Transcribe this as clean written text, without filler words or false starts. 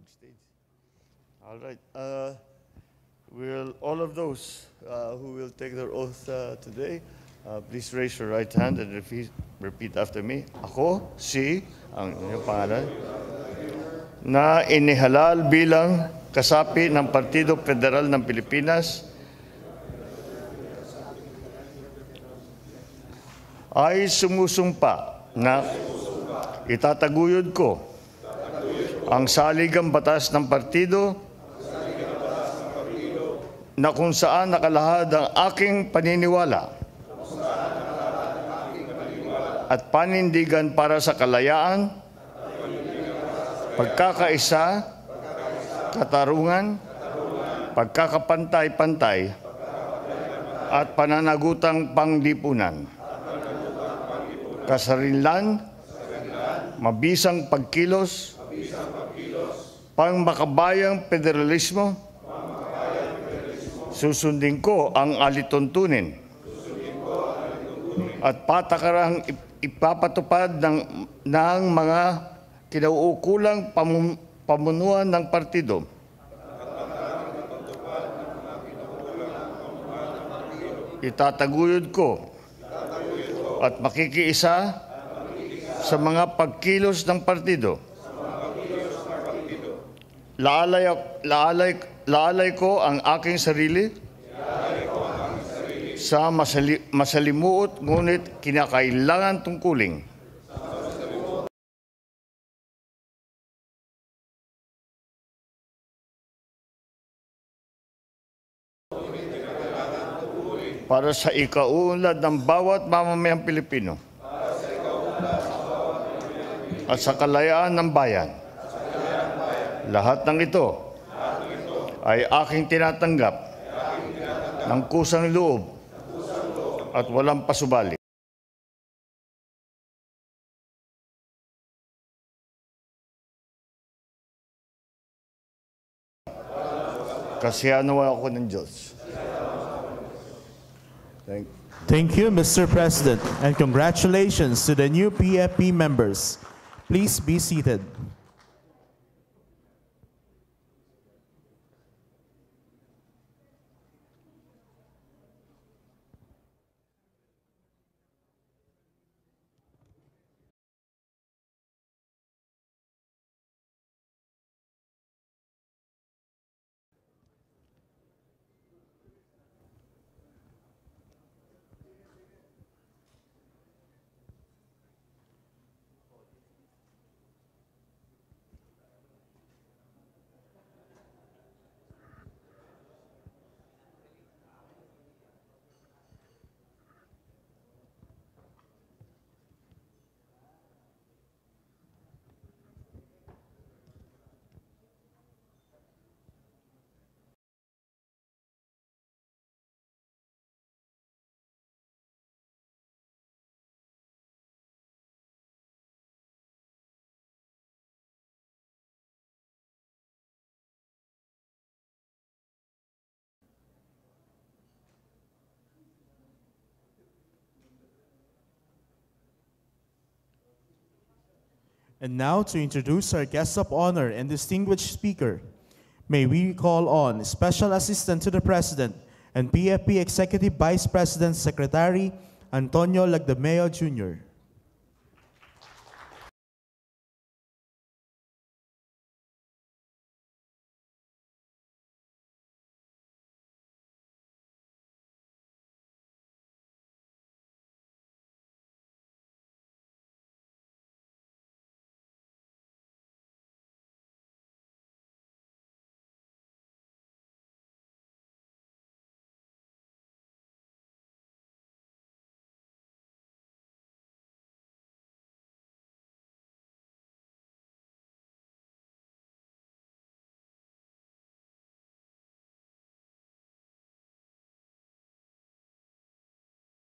stage. All right. Will all of those who will take their oath today, please raise your right hand and repeat after me. Ako, ang inyong pangalan, na inihalal bilang kasapi ng Partido Federal ng Pilipinas, ay sumusumpa na itataguyod ko ang saligang batas ng partido na kung saan nakalahad ang aking paniniwala at panindigan para sa kalayaan, pagkakaisa, katarungan, pagkakapantay-pantay, at pananagutang panglipunan, kasarinlan, mabisang pagkilos, pangmakabayang federalismo, susundin ko ang alituntunin at patakarang ipapatupad ng mga kinauukulang pamunuan ng partido. Itataguyod ko at makikiisa sa mga pagkilos ng partido. Laalay ko ang aking sarili sa masalimuot ngunit kinakailangan tungkuling. Para sa ikaunlad ng bawat mamamayang Pilipino at sa kalayaan ng bayan. Lahat ng ito ay aking tinatanggap ng kusang loob at walang pasubali. Kasiyanawa ako ng Diyos. Thank you, Mr. President, and congratulations to the new PFP members. Please be seated. And now to introduce our guest of honor and distinguished speaker, may we call on Special Assistant to the President and PFP Executive Vice President Secretary Antonio Lagdameo Jr.